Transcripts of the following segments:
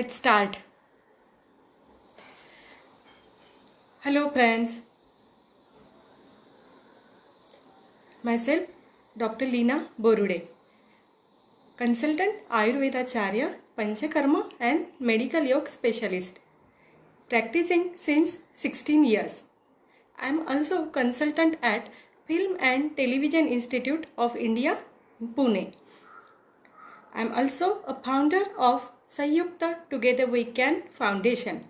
Let's start. Hello friends, myself Dr. Leena Borude, consultant Ayurvedacharya, Panchakarma and medical yoga specialist, practicing since 16 years. I am also consultant at Film and Television Institute of India, Pune. I am also a founder of Sanyukta Together We Can Foundation.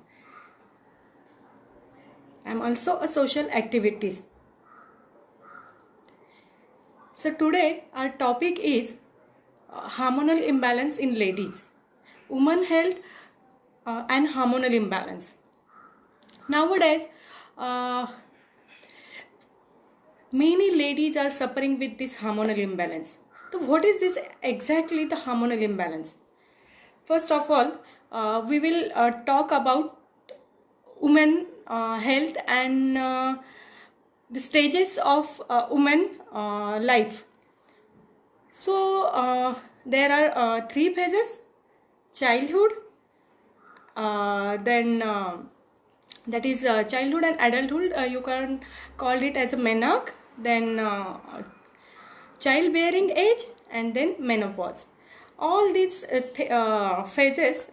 I am also a social activist. So today our topic is hormonal imbalance in ladies, women health and hormonal imbalance. Nowadays, many ladies are suffering with this hormonal imbalance. So what is this exactly the hormonal imbalance? First of all, we will talk about women health and the stages of women life. So there are three phases: childhood, then that is childhood and adulthood. You can call it as a menarche, then childbearing age, and then menopause. All these phases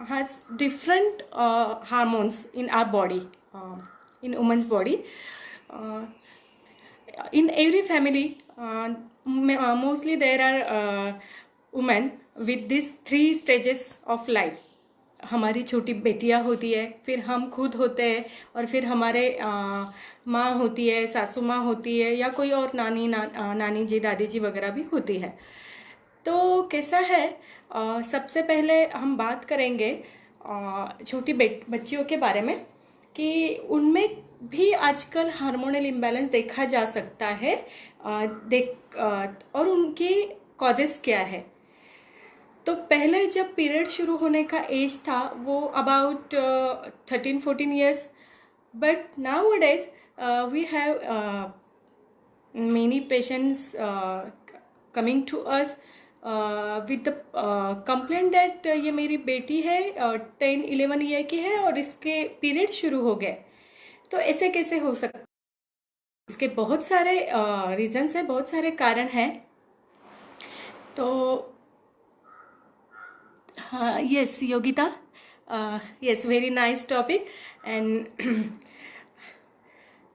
has different hormones in our body, in woman's body. In every family, mostly there are women with these three stages of life. हमारी छोटी बेटियां होती है, फिर हम खुद होते हैं, और फिर हमारे माँ होती है, सासू माँ होती है, या कोई और नानी जी, दादी जी वगैरह भी होती है. तो कैसा है, सबसे पहले हम बात करेंगे छोटी बच्चियों के बारे में कि उनमें भी आजकल हार्मोनल इम्बैलेंस देखा जा सकता है, और उनकी कॉजेस क्या है. तो पहले जब पीरियड शुरू होने का एज था वो about 13-14 years, but nowadays we have many patients coming to us with the complaint that ये मेरी बेटी है 10-11 ईयर की है और इसके पीरियड शुरू हो गए. तो ऐसे कैसे हो सकता है? इसके बहुत सारे रीजंस हैं, बहुत सारे कारण हैं. तो yes, Yogita, yes, very nice topic, and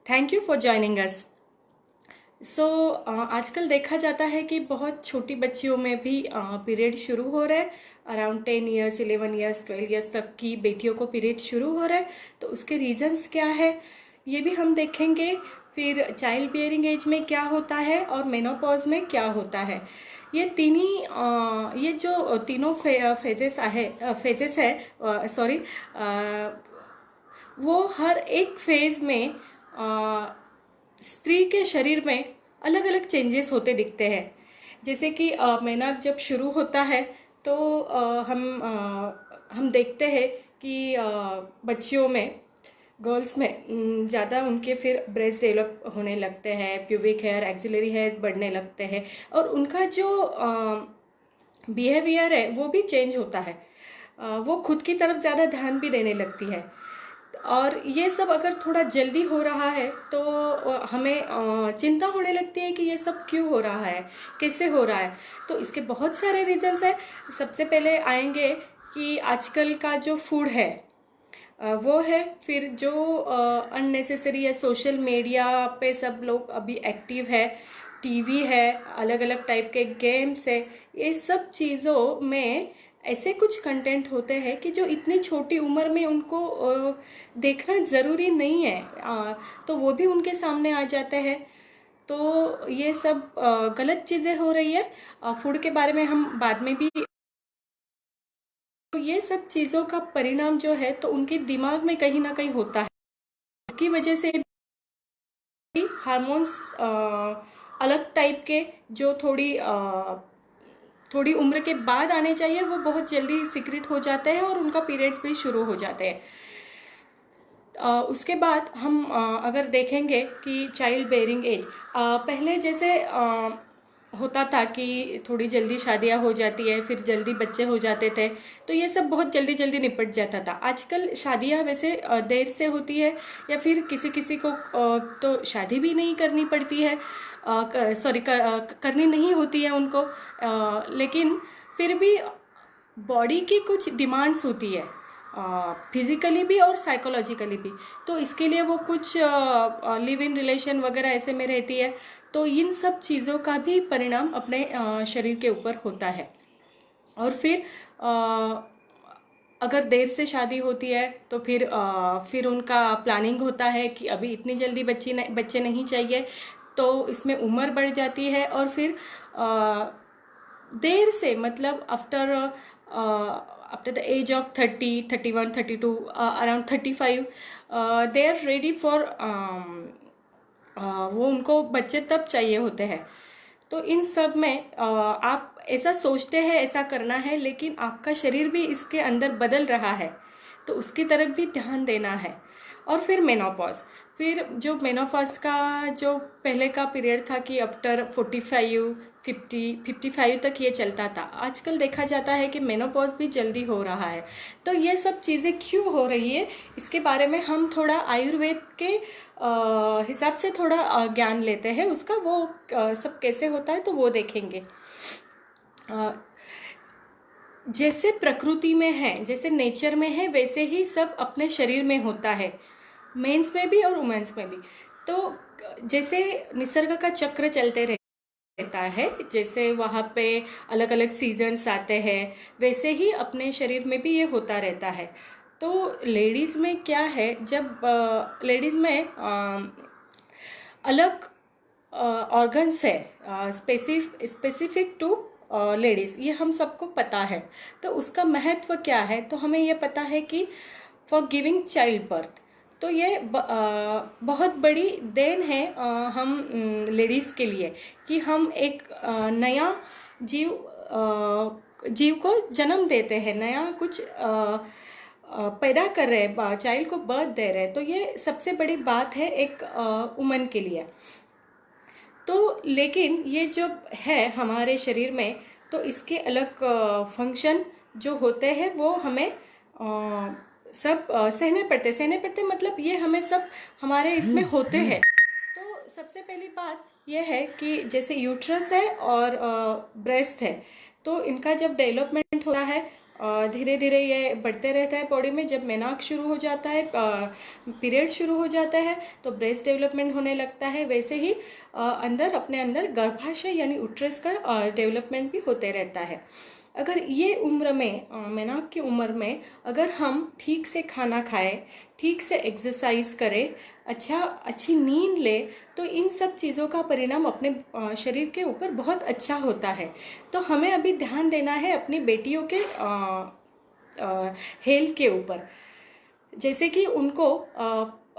thank you for joining us. So आजकल देखा जाता है कि बहुत छोटी बच्चियों में भी पीरियड शुरू हो रहा है. अराउंड 10 ईयर्स, 11 ईयर्स, 12 ईयर्स तक की बेटियों को पीरियड शुरू हो रहा है. तो उसके रीजंस क्या है ये भी हम देखेंगे. फिर चाइल्ड बियरिंग एज में क्या होता है और मेनोपॉज में क्या होता है. ये ये जो तीनों फेजेस है, सॉरी, वो हर एक फेज में स्त्री के शरीर में अलग अलग चेंजेस होते दिखते हैं. जैसे कि मेनार्क जब शुरू होता है तो हम देखते हैं कि बच्चियों में, गर्ल्स में ज़्यादा उनके फिर ब्रेस्ट डेवलप होने लगते हैं, प्यूबिक हेयर, एक्सिलरी हेयर्स बढ़ने लगते हैं, और उनका जो बिहेवियर है वो भी चेंज होता है. वो खुद की तरफ ज़्यादा ध्यान भी देने लगती है. और ये सब अगर थोड़ा जल्दी हो रहा है तो हमें चिंता होने लगती है कि ये सब क्यों हो रहा है, कैसे हो रहा है. तो इसके बहुत सारे रीजंस हैं. सबसे पहले आएंगे कि आजकल का जो फूड है वो है, फिर जो अननेसेसरी है, सोशल मीडिया पे सब लोग अभी एक्टिव है, टीवी है, अलग अलग टाइप के गेम्स है. ये सब चीज़ों में ऐसे कुछ कंटेंट होते हैं कि जो इतनी छोटी उम्र में उनको देखना ज़रूरी नहीं है, तो वो भी उनके सामने आ जाते हैं. तो ये सब गलत चीज़ें हो रही है. फूड के बारे में हम बाद में भी. तो ये सब चीज़ों का परिणाम जो है तो उनके दिमाग में कहीं ना कहीं होता है. इसकी वजह से हार्मोन्स अलग टाइप के जो थोड़ी उम्र के बाद आने चाहिए वो बहुत जल्दी सीक्रेट हो जाते हैं और उनका पीरियड्स भी शुरू हो जाते हैं. उसके बाद हम अगर देखेंगे कि चाइल्ड बेयरिंग एज, पहले जैसे होता था कि थोड़ी जल्दी शादियां हो जाती है, फिर जल्दी बच्चे हो जाते थे, तो ये सब बहुत जल्दी जल्दी निपट जाता था। आजकल शादियां वैसे देर से होती है, या फिर किसी किसी को तो शादी भी नहीं करनी पड़ती है, सॉरी करनी नहीं होती है उनको, लेकिन फिर भी बॉडी की कुछ डिमांड्स होती है, फिजिकली भी और साइकोलॉजिकली भी। तो इसके लिए वो कुछ लिव इन रिलेशन वगैरह ऐसे में रहती है, तो इन सब चीज़ों का भी परिणाम अपने शरीर के ऊपर होता है। और फिर अगर देर से शादी होती है तो फिर उनका प्लानिंग होता है कि अभी इतनी जल्दी बच्चे नहीं चाहिए, तो इसमें उम्र बढ़ जाती है। और फिर देर से, मतलब after the age of 30, 31, 32, around 35, they are ready for वो उनको बच्चे तब चाहिए होते हैं। तो इन सब में आप ऐसा सोचते हैं ऐसा करना है, लेकिन आपका शरीर भी इसके अंदर बदल रहा है, तो उसकी तरफ भी ध्यान देना है। और फिर मेनोपॉज, फिर जो मेनोपॉज का जो पहले का पीरियड था कि आफ्टर 45, 55 तक ये चलता था, आजकल देखा जाता है कि मेनोपॉज भी जल्दी हो रहा है। तो ये सब चीज़ें क्यों हो रही है, इसके बारे में हम थोड़ा आयुर्वेद के हिसाब से थोड़ा ज्ञान लेते हैं उसका, वो सब कैसे होता है तो वो देखेंगे। जैसे प्रकृति में है, जैसे नेचर में है, वैसे ही सब अपने शरीर में होता है, मेंस में भी और वुमेन्स में भी। तो जैसे निसर्ग का चक्र चलते रहता है, जैसे वहाँ पे अलग अलग सीजन्स आते हैं, वैसे ही अपने शरीर में भी ये होता रहता है। तो लेडीज़ में क्या है, जब लेडीज़ में अलग ऑर्गन्स है स्पेसिफिक टू लेडीज़, ये हम सबको पता है। तो उसका महत्व क्या है, तो हमें ये पता है कि फॉर गिविंग चाइल्ड बर्थ, तो ये बहुत बड़ी देन है हम लेडीज़ के लिए, कि हम एक नया जीव को जन्म देते हैं, नया कुछ पैदा कर रहे हैं, चाइल्ड को बर्थ दे रहे हैं। तो ये सबसे बड़ी बात है एक वुमन के लिए। तो लेकिन ये जो है हमारे शरीर में, तो इसके अलग फंक्शन जो होते हैं वो हमें सब सहने पड़ते, मतलब ये हमें सब हमारे इसमें होते हैं। तो सबसे पहली बात यह है कि जैसे यूट्रस है और ब्रेस्ट है, तो इनका जब डेवलपमेंट होता है धीरे धीरे ये बढ़ते रहता है बॉडी में। जब मेनार्क शुरू हो जाता है, पीरियड शुरू हो जाता है, तो ब्रेस्ट डेवलपमेंट होने लगता है। वैसे ही अंदर अपने अंदर गर्भाशय यानी यूट्रस का डेवलपमेंट भी होते रहता है। अगर ये उम्र में, मेनार्क की उम्र में, अगर हम ठीक से खाना खाएं, ठीक से एक्सरसाइज करें, अच्छी नींद ले, तो इन सब चीज़ों का परिणाम अपने शरीर के ऊपर बहुत अच्छा होता है। तो हमें अभी ध्यान देना है अपनी बेटियों के हेल्थ के ऊपर, जैसे कि उनको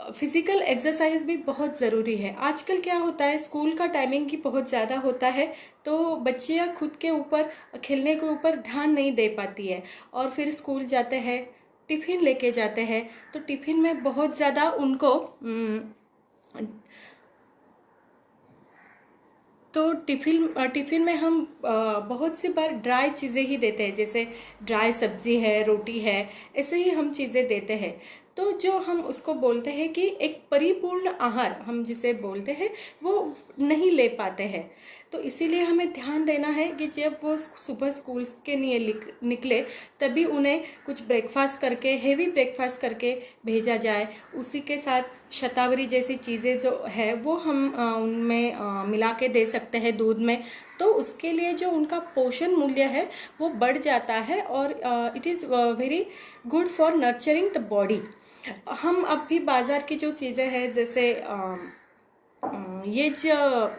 फिजिकल एक्सरसाइज भी बहुत ज़रूरी है। आजकल क्या होता है, स्कूल का टाइमिंग की बहुत ज़्यादा होता है, तो बच्चियाँ खुद के ऊपर, खेलने के ऊपर ध्यान नहीं दे पाती है, और फिर स्कूल जाते हैं, टिफ़िन लेके जाते हैं, तो टिफ़िन में बहुत ज़्यादा उनको तो टिफ़िन में हम बहुत सी बार ड्राई चीज़ें ही देते हैं, जैसे ड्राई सब्जी है, रोटी है, ऐसे ही हम चीज़ें देते हैं। तो जो हम उसको बोलते हैं कि एक परिपूर्ण आहार हम जिसे बोलते हैं, वो नहीं ले पाते हैं। तो इसीलिए हमें ध्यान देना है कि जब वो सुबह स्कूल के लिए निकले, तभी उन्हें कुछ ब्रेकफास्ट करके, हेवी ब्रेकफास्ट करके भेजा जाए। उसी के साथ शतावरी जैसी चीज़ें जो है वो हम उनमें मिला के दे सकते हैं दूध में। तो उसके लिए जो उनका पोषण मूल्य है वो बढ़ जाता है, और it is very good for nurturing the body. हम अब भी बाज़ार की जो चीज़ें हैं, जैसे ये जो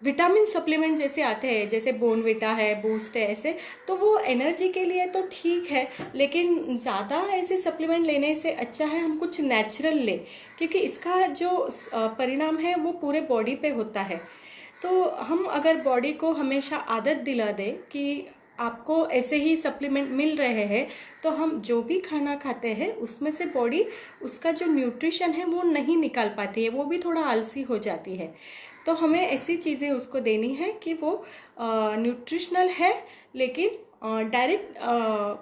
विटामिन सप्लीमेंट जैसे आते हैं, जैसे बोनविटा है, बूस्ट है, ऐसे, तो वो एनर्जी के लिए तो ठीक है, लेकिन ज़्यादा ऐसे सप्लीमेंट लेने से अच्छा है हम कुछ नेचुरल ले, क्योंकि इसका जो परिणाम है वो पूरे बॉडी पे होता है। तो हम अगर बॉडी को हमेशा आदत दिला दे कि आपको ऐसे ही सप्लीमेंट मिल रहे हैं, तो हम जो भी खाना खाते हैं उसमें से बॉडी उसका जो न्यूट्रिशन है वो नहीं निकाल पाती है, वो भी थोड़ा आलसी हो जाती है। तो हमें ऐसी चीज़ें उसको देनी है कि वो न्यूट्रिशनल है, लेकिन डायरेक्ट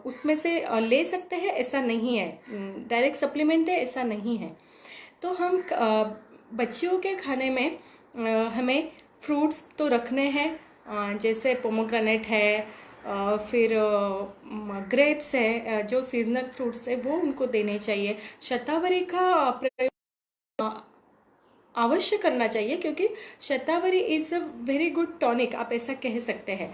उसमें से ले सकते हैं ऐसा नहीं है, डायरेक्ट सप्लीमेंट है ऐसा नहीं है। तो हम बच्चियों के खाने में हमें फ्रूट्स तो रखने हैं, जैसे पोमोग्रेनेट है, फिर ग्रेप्स है, जो सीजनल फ्रूट्स है वो उनको देने चाहिए। शतावरी का प्रयोग अवश्य करना चाहिए, क्योंकि shatavari is a very good tonic, आप ऐसा कह सकते हैं।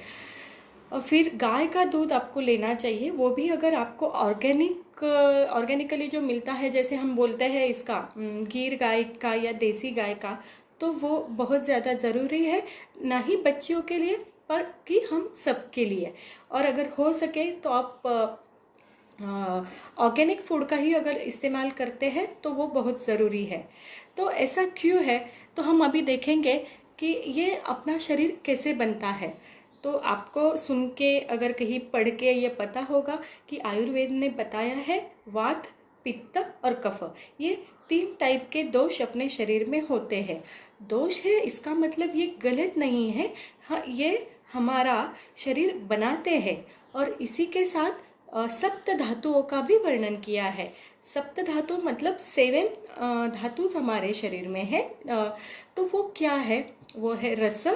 और फिर गाय का दूध आपको लेना चाहिए, वो भी अगर आपको ऑर्गेनिकली जो मिलता है, जैसे हम बोलते हैं इसका गीर गाय का या देसी गाय का, तो वो बहुत ज़्यादा ज़रूरी है, ना ही बच्चियों के लिए पर कि हम सबके लिए। और अगर हो सके तो आप ऑर्गेनिक फूड का ही अगर इस्तेमाल करते हैं तो वो बहुत ज़रूरी है। तो ऐसा क्यों है, तो हम अभी देखेंगे कि ये अपना शरीर कैसे बनता है। तो आपको सुन के अगर कहीं पढ़ के ये पता होगा कि आयुर्वेद ने बताया है वात, पित्त और कफ, ये 3 टाइप के दोष अपने शरीर में होते हैं। दोष है इसका मतलब ये गलत नहीं है, हाँ, ये हमारा शरीर बनाते हैं। और इसी के साथ सप्त धातुओं का भी वर्णन किया है। सप्त धातु मतलब 7 धातु हमारे शरीर में है। तो वो क्या है, वो है रस,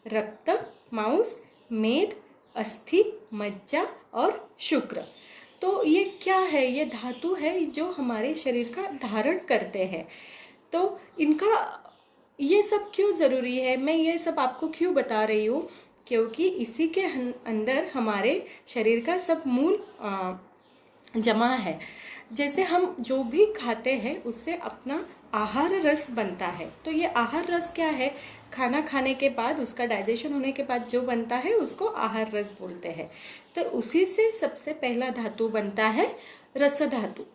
रक्त, मांस, मेद, अस्थि, मज्जा और शुक्र। तो ये क्या है, ये धातु है जो हमारे शरीर का धारण करते हैं। तो इनका ये सब क्यों ज़रूरी है, मैं ये सब आपको क्यों बता रही हूँ, क्योंकि इसी के अंदर हमारे शरीर का सब मूल जमा है। जैसे हम जो भी खाते हैं उससे अपना आहार रस बनता है। तो ये आहार रस क्या है, खाना खाने के बाद, उसका डाइजेशन होने के बाद जो बनता है उसको आहार रस बोलते हैं। तो उसी से सबसे पहला धातु बनता है रस धातु,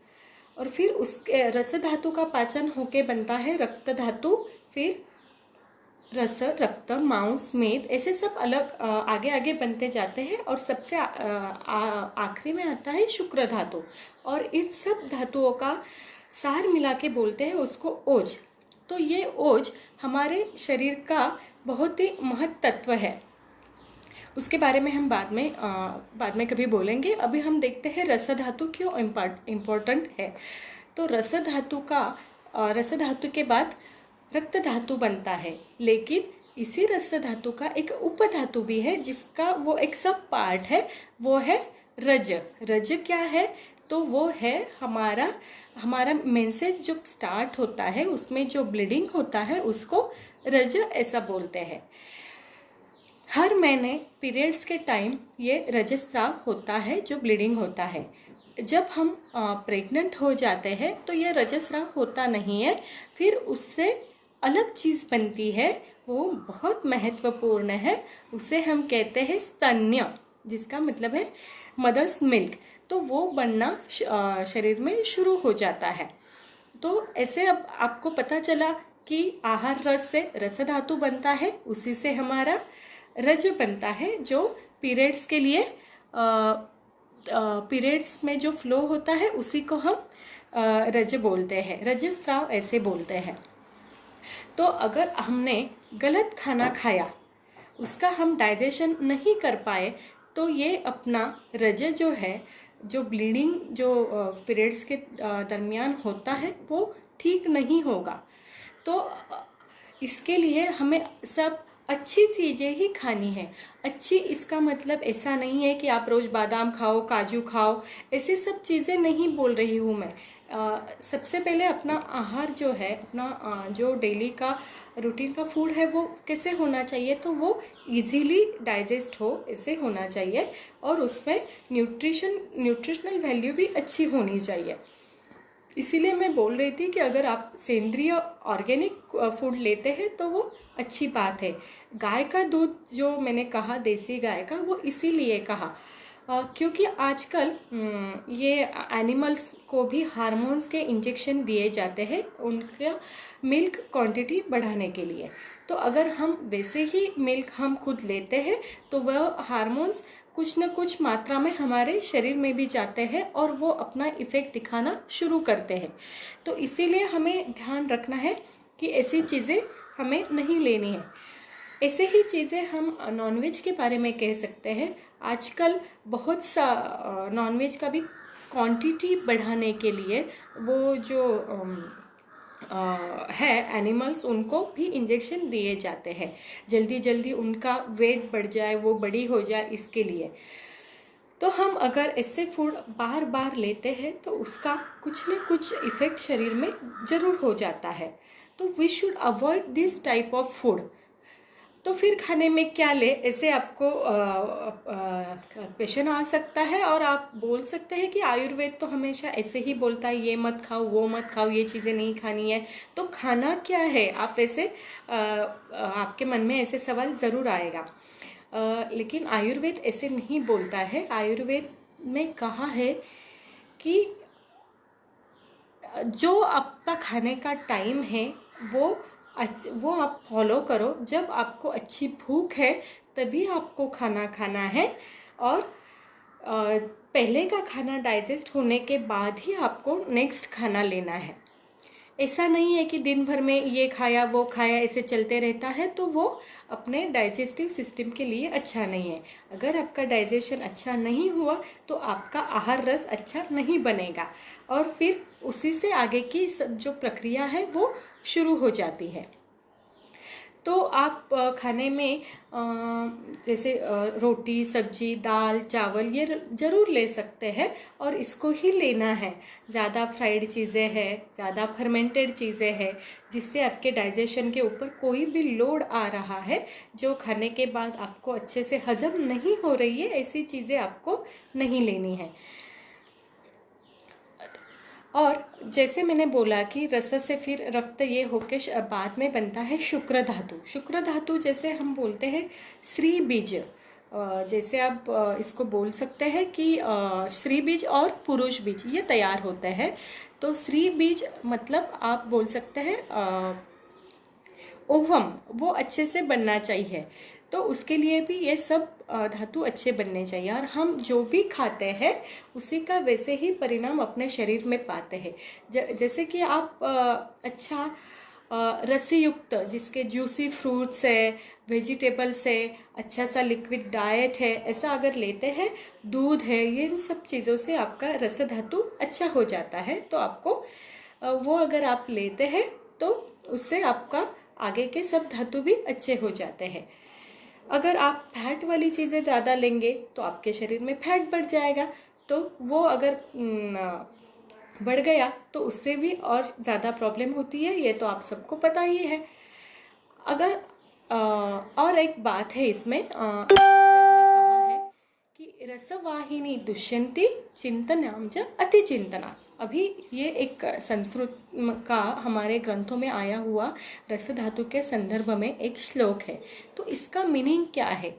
और फिर उसके रस धातु का पाचन होके बनता है रक्त धातु, फिर रस, रक्त, मांस, मेद, ऐसे सब अलग आगे आगे बनते जाते हैं। और सबसे आखिरी में आता है शुक्र धातु, और इन सब धातुओं का सार मिला के बोलते हैं उसको ओज। तो ये ओज हमारे शरीर का बहुत ही महत्व तत्व है, उसके बारे में हम बाद में कभी बोलेंगे। अभी हम देखते हैं रस धातु क्यों इम्पोर्टेंट है। तो रस धातु के बाद रक्त धातु बनता है, लेकिन इसी रस धातु का एक उप धातु भी है जिसका वो एक सब पार्ट है, वो है रज। रज क्या है, तो वो है हमारा मेंसेस जो स्टार्ट होता है उसमें जो ब्लीडिंग होता है उसको रज ऐसा बोलते हैं। हर महीने पीरियड्स के टाइम ये रजस्राव होता है, जो ब्लीडिंग होता है। जब हम प्रेग्नेंट हो जाते हैं तो ये रजस्राव होता नहीं है, फिर उससे अलग चीज़ बनती है, वो बहुत महत्वपूर्ण है, उसे हम कहते हैं स्तन्य, जिसका मतलब है मदर्स मिल्क। तो वो बनना शरीर में शुरू हो जाता है। तो ऐसे अब आपको पता चला कि आहार रस से रस धातु बनता है, उसी से हमारा रज बनता है, जो पीरियड्स के लिए पीरियड्स में जो फ्लो होता है उसी को हम रज बोलते हैं, रजस्राव ऐसे बोलते हैं। तो अगर हमने गलत खाना खाया, उसका हम डाइजेशन नहीं कर पाए, तो ये अपना रज जो है, जो ब्लीडिंग जो पीरियड्स के दरमियान होता है, वो ठीक नहीं होगा। तो इसके लिए हमें सब अच्छी चीज़ें ही खानी है। अच्छी इसका मतलब ऐसा नहीं है कि आप रोज़ बादाम खाओ, काजू खाओ, ऐसी सब चीज़ें नहीं बोल रही हूँ मैं। सबसे पहले अपना आहार जो है, अपना जो डेली का रूटीन का फूड है वो कैसे होना चाहिए, तो वो इजीली डाइजेस्ट हो ऐसे होना चाहिए, और उसमें न्यूट्रिशनल वैल्यू भी अच्छी होनी चाहिए। इसीलिए मैं बोल रही थी कि अगर आप सेंद्रीय ऑर्गेनिक फूड लेते हैं तो वो अच्छी बात है। गाय का दूध जो मैंने कहा, देसी गाय का, वो इसीलिए कहा क्योंकि आजकल ये एनिमल्स को भी हार्मोन्स के इंजेक्शन दिए जाते हैं उनका मिल्क क्वांटिटी बढ़ाने के लिए। तो अगर हम वैसे ही मिल्क हम खुद लेते हैं तो वह हार्मोन्स कुछ न कुछ मात्रा में हमारे शरीर में भी जाते हैं और वो अपना इफ़ेक्ट दिखाना शुरू करते हैं। तो इसीलिए हमें ध्यान रखना है कि ऐसी चीज़ें हमें नहीं लेनी है। ऐसे ही चीज़ें हम नॉनवेज के बारे में कह सकते हैं। आजकल बहुत सा नॉनवेज का भी क्वांटिटी बढ़ाने के लिए वो जो है एनिमल्स, उनको भी इंजेक्शन दिए जाते हैं, जल्दी जल्दी उनका वेट बढ़ जाए, वो बड़ी हो जाए, इसके लिए। तो हम अगर ऐसे फूड बार बार लेते हैं तो उसका कुछ न कुछ इफ़ेक्ट शरीर में ज़रूर हो जाता है। तो we should avoid this type of food. तो फिर खाने में क्या ले, ऐसे आपको क्वेश्चन आ सकता है और आप बोल सकते हैं कि आयुर्वेद तो हमेशा ऐसे ही बोलता है, ये मत खाओ, वो मत खाओ, ये चीज़ें नहीं खानी है। तो खाना क्या है, आप ऐसे आपके मन में ऐसे सवाल ज़रूर आएगा। लेकिन आयुर्वेद ऐसे नहीं बोलता है। आयुर्वेद में कहा है कि जो आपका खाने का टाइम है वो आप फॉलो करो। जब आपको अच्छी भूख है तभी आपको खाना खाना है, और पहले का खाना डाइजेस्ट होने के बाद ही आपको नेक्स्ट खाना लेना है। ऐसा नहीं है कि दिन भर में ये खाया वो खाया ऐसे चलते रहता है, तो वो अपने डाइजेस्टिव सिस्टम के लिए अच्छा नहीं है। अगर आपका डाइजेशन अच्छा नहीं हुआ तो आपका आहार रस अच्छा नहीं बनेगा, और फिर उसी से आगे की सब जो प्रक्रिया है वो शुरू हो जाती है। तो आप खाने में जैसे रोटी, सब्जी, दाल, चावल ये ज़रूर ले सकते हैं, और इसको ही लेना है। ज़्यादा फ्राइड चीज़ें हैं, ज़्यादा फर्मेंटेड चीज़ें हैं, जिससे आपके डाइजेशन के ऊपर कोई भी लोड आ रहा है, जो खाने के बाद आपको अच्छे से हजम नहीं हो रही है, ऐसी चीज़ें आपको नहीं लेनी है। और जैसे मैंने बोला कि रस से फिर रक्त ये होके बाद में बनता है शुक्र धातु। शुक्र धातु जैसे हम बोलते हैं श्री बीज, जैसे आप इसको बोल सकते हैं कि श्री बीज और पुरुष बीज ये तैयार होते हैं। तो श्री बीज मतलब आप बोल सकते हैं ओवम, वो अच्छे से बनना चाहिए। तो उसके लिए भी ये सब धातु अच्छे बनने चाहिए, और हम जो भी खाते हैं उसी का वैसे ही परिणाम अपने शरीर में पाते हैं। जैसे कि आप अच्छा रसी युक्त, जिसके जूसी फ्रूट्स है, वेजिटेबल्स है, अच्छा सा लिक्विड डाइट है, ऐसा अगर लेते हैं, दूध है, ये इन सब चीज़ों से आपका रस धातु अच्छा हो जाता है। तो आपको वो अगर आप लेते हैं तो उससे आपका आगे के सब धातु भी अच्छे हो जाते हैं। अगर आप फैट वाली चीज़ें ज़्यादा लेंगे तो आपके शरीर में फैट बढ़ जाएगा, तो वो अगर बढ़ गया तो उससे भी और ज़्यादा प्रॉब्लम होती है, ये तो आप सबको पता ही है। अगर और एक बात है इसमें, कहा है कि रसवाहिनी दुष्यंती चिंतनाम च अति चिंतना। अभी ये एक संस्कृत का हमारे ग्रंथों में आया हुआ रस धातु के संदर्भ में एक श्लोक है। तो इसका मीनिंग क्या है?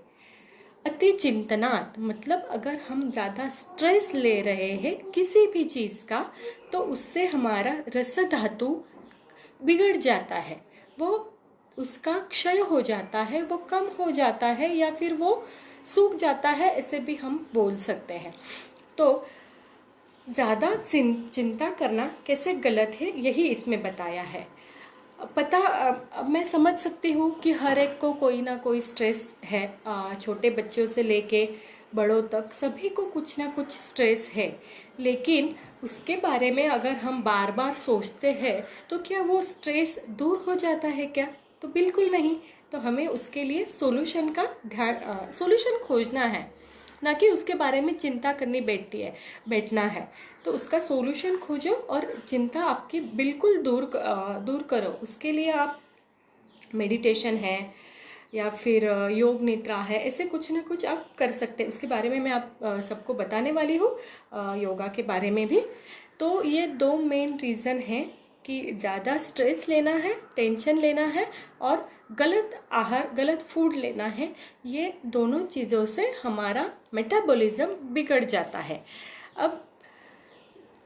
अति चिंतनात् मतलब अगर हम ज़्यादा स्ट्रेस ले रहे हैं किसी भी चीज़ का, तो उससे हमारा रस धातु बिगड़ जाता है, वो उसका क्षय हो जाता है, वो कम हो जाता है, या फिर वो सूख जाता है, ऐसे भी हम बोल सकते हैं। तो ज़्यादा चिंता करना कैसे गलत है, यही इसमें बताया है। अब मैं समझ सकती हूँ कि हर एक को कोई ना कोई स्ट्रेस है, छोटे बच्चों से लेके बड़ों तक सभी को कुछ ना कुछ स्ट्रेस है। लेकिन उसके बारे में अगर हम बार बार सोचते हैं तो क्या वो स्ट्रेस दूर हो जाता है क्या? तो बिल्कुल नहीं। तो हमें उसके लिए सोल्यूशन खोजना है, ना कि उसके बारे में चिंता करनी बैठना है। तो उसका सोल्यूशन खोजो और चिंता आपकी बिल्कुल दूर करो। उसके लिए आप मेडिटेशन है या फिर योग निद्रा है, ऐसे कुछ ना कुछ आप कर सकते हैं। उसके बारे में मैं आप सबको बताने वाली हूँ, योगा के बारे में भी। तो ये 2 मेन रीज़न हैं कि ज़्यादा स्ट्रेस लेना है, टेंशन लेना है, और गलत आहार, गलत फूड लेना है। ये दोनों चीज़ों से हमारा मेटाबॉलिज्म बिगड़ जाता है। अब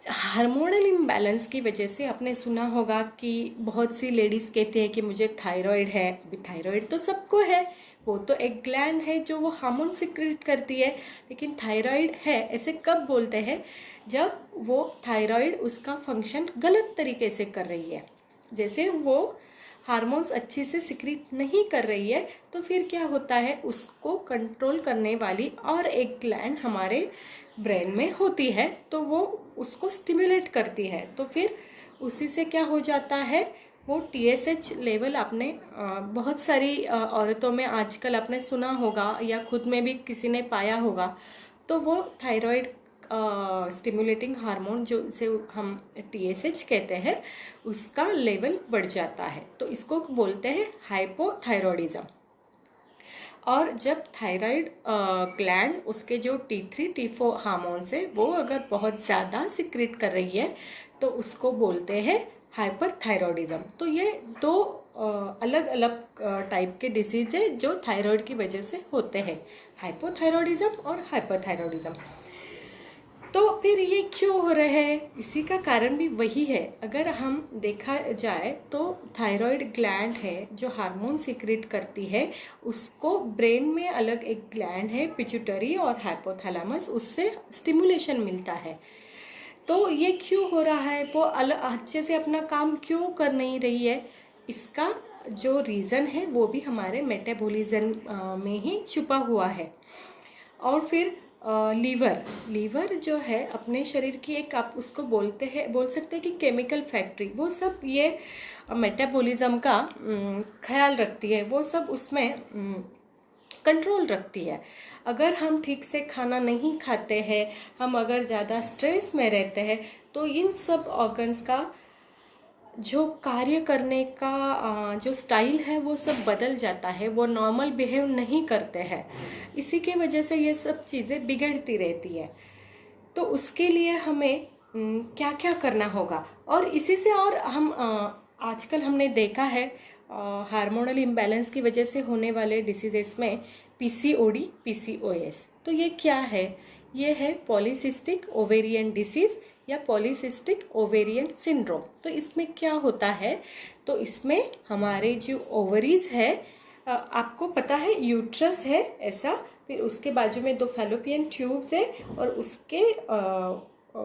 हार्मोनल इम्बैलेंस की वजह से आपने सुना होगा कि बहुत सी लेडीज़ कहती है कि मुझे थायराइड है। अभी थायराइड तो सबको है, वो तो एक ग्लैंड है जो वो हार्मोन सिक्रेट करती है। लेकिन थायराइड है ऐसे कब बोलते हैं? जब वो थायराइड उसका फंक्शन गलत तरीके से कर रही है। जैसे वो हार्मोन्स अच्छे से सिक्रीट नहीं कर रही है, तो फिर क्या होता है, उसको कंट्रोल करने वाली और एक ग्लैंड हमारे ब्रेन में होती है, तो वो उसको स्टिमुलेट करती है। तो फिर उसी से क्या हो जाता है, वो TSH लेवल आपने बहुत सारी औरतों में आजकल आपने सुना होगा या खुद में भी किसी ने पाया होगा, तो वो थायराइड स्टिमुलेटिंग हार्मोन जो इसे हम TSH कहते हैं, उसका लेवल बढ़ जाता है। तो इसको बोलते हैं हाइपोथायरॉयडिज्म। और जब थायराइड ग्लैंड उसके जो T3 T4 हार्मोन्स है वो अगर बहुत ज़्यादा सिक्रेट कर रही है, तो उसको बोलते हैं हाइपरथायरॉयडिज्म। तो ये दो अलग अलग टाइप के डिसीज है जो थायराइड की वजह से होते हैं, हाइपोथायरॉयडिज्म और हाइपरथायरॉयडिज्म। तो फिर ये क्यों हो रहे हैं, इसी का कारण भी वही है। अगर हम देखा जाए तो थायराइड ग्लैंड है जो हार्मोन सिक्रेट करती है, उसको ब्रेन में अलग एक ग्लैंड है पिट्यूटरी और हाइपोथैलेमस, उससे स्टिमुलेशन मिलता है। तो ये क्यों हो रहा है, वो अलग अच्छे से अपना काम क्यों कर नहीं रही है, इसका जो रीज़न है वो भी हमारे मेटाबॉलिज्म में ही छुपा हुआ है। और फिर लीवर जो है अपने शरीर की एक, आप उसको बोल सकते हैं कि केमिकल फैक्ट्री, वो सब ये मेटाबॉलिज्म का ख्याल रखती है, वो सब उसमें कंट्रोल रखती है। अगर हम ठीक से खाना नहीं खाते हैं, हम अगर ज़्यादा स्ट्रेस में रहते हैं, तो इन सब ऑर्गन्स का जो कार्य करने का जो स्टाइल है वो सब बदल जाता है, वो नॉर्मल बिहेव नहीं करते हैं। इसी के वजह से ये सब चीज़ें बिगड़ती रहती है। तो उसके लिए हमें क्या क्या करना होगा, और इसी से और हम आजकल हमने देखा है हार्मोनल इम्बैलेंस की वजह से होने वाले डिसीजेस में PCOD PCOS। तो ये क्या है, ये है पॉलीसिस्टिक ओवेरियन डिसीज या पॉलीसिस्टिक ओवेरियन सिंड्रोम। तो इसमें क्या होता है, तो इसमें हमारे जो ओवरीज है, आपको पता है यूट्रस है ऐसा, फिर उसके बाजू में 2 फैलोपियन ट्यूब्स है और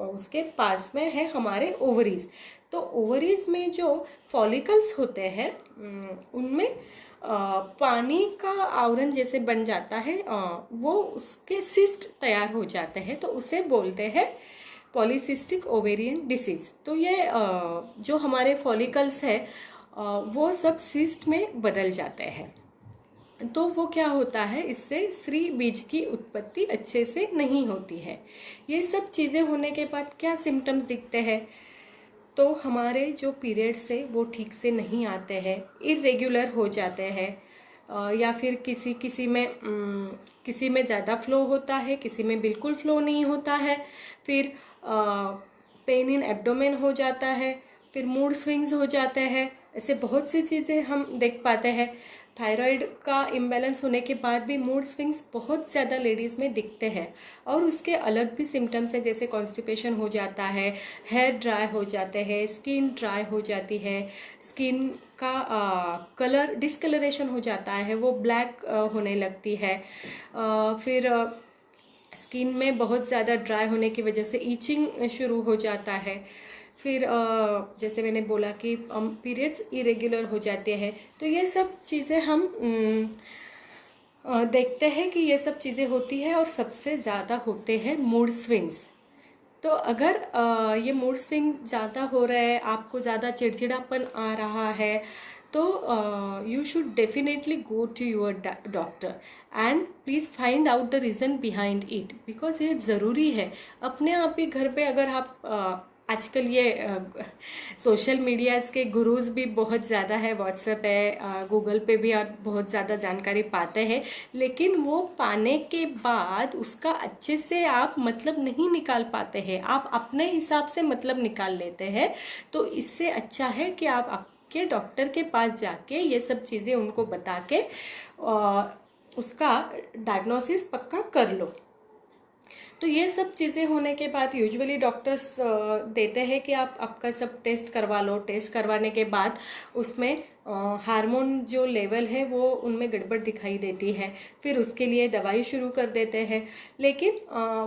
उसके पास में है हमारे ओवरीज। तो ओवरीज में जो फॉलिकल्स होते हैं उनमें पानी का आवरण जैसे बन जाता है, वो उसके सिस्ट तैयार हो जाते हैं, तो उसे बोलते हैं पॉलीसिस्टिक ओवेरियन डिसीज। तो ये जो हमारे फॉलिकल्स है वो सब सिस्ट में बदल जाते हैं। तो वो क्या होता है, इससे स्त्री बीज की उत्पत्ति अच्छे से नहीं होती है। ये सब चीज़ें होने के बाद क्या सिम्टम्स दिखते हैं, तो हमारे जो पीरियड्स है वो ठीक से नहीं आते हैं, इरेगुलर हो जाते हैं, या फिर किसी में ज़्यादा फ्लो होता है, किसी में बिल्कुल फ्लो नहीं होता है। फिर पेन इन एब्डोमेन हो जाता है, फिर मूड स्विंग्स हो जाते हैं। ऐसे बहुत सी चीज़ें हम देख पाते हैं। थायराइड का इम्बैलेंस होने के बाद भी मूड स्विंग्स बहुत ज़्यादा लेडीज़ में दिखते हैं, और उसके अलग भी सिम्टम्स हैं, जैसे कॉन्स्टिपेशन हो जाता है, हेयर ड्राई हो जाते हैं, स्किन ड्राई हो जाती है, स्किन का कलर डिस्कलरेशन हो जाता है, वो ब्लैक होने लगती है। फिर स्किन में बहुत ज़्यादा ड्राई होने की वजह से ईचिंग शुरू हो जाता है। फिर जैसे मैंने बोला कि पीरियड्स इरेगुलर हो जाते हैं। तो ये सब चीज़ें हम देखते हैं कि ये सब चीज़ें होती है, और सबसे ज़्यादा होते हैं मूड स्विंग्स। तो अगर ये मूड स्विंग ज़्यादा हो रहा है, आपको ज़्यादा चिड़चिड़ापन आ रहा है, तो you should definitely go to your doctor and please find out the reason behind it, because ये ज़रूरी है। अपने आप ही घर पे अगर आप आजकल ये सोशल मीडियाज़ के गुरुज भी बहुत ज़्यादा है, व्हाट्सएप है, गूगल पे भी आप बहुत ज़्यादा जानकारी पाते हैं, लेकिन वो पाने के बाद उसका अच्छे से आप मतलब नहीं निकाल पाते हैं, आप अपने हिसाब से मतलब निकाल लेते हैं। तो इससे अच्छा है कि आप आपके डॉक्टर के पास जाके ये सब चीज़ें उनको बता के उसका डायग्नोसिस पक्का कर लो। तो ये सब चीज़ें होने के बाद यूजुअली डॉक्टर्स देते हैं कि आप आपका सब टेस्ट करवा लो। टेस्ट करवाने के बाद उसमें हार्मोन जो लेवल है वो उनमें गड़बड़ दिखाई देती है, फिर उसके लिए दवाई शुरू कर देते हैं। लेकिन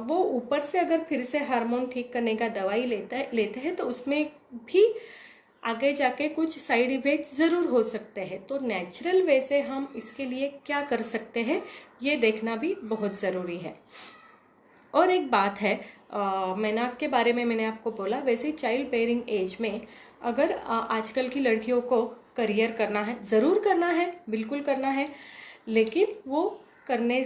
वो ऊपर से अगर फिर से हार्मोन ठीक करने का दवाई लेते हैं तो उसमें भी आगे जाके कुछ साइड इफ़ेक्ट ज़रूर हो सकते हैं। तो नेचुरल वे से हम इसके लिए क्या कर सकते हैं, ये देखना भी बहुत ज़रूरी है। और एक बात है, मेनाक के बारे में मैंने आपको बोला, वैसे चाइल्ड बेयरिंग एज में अगर आजकल की लड़कियों को करियर करना है, ज़रूर करना है, बिल्कुल करना है, लेकिन वो करने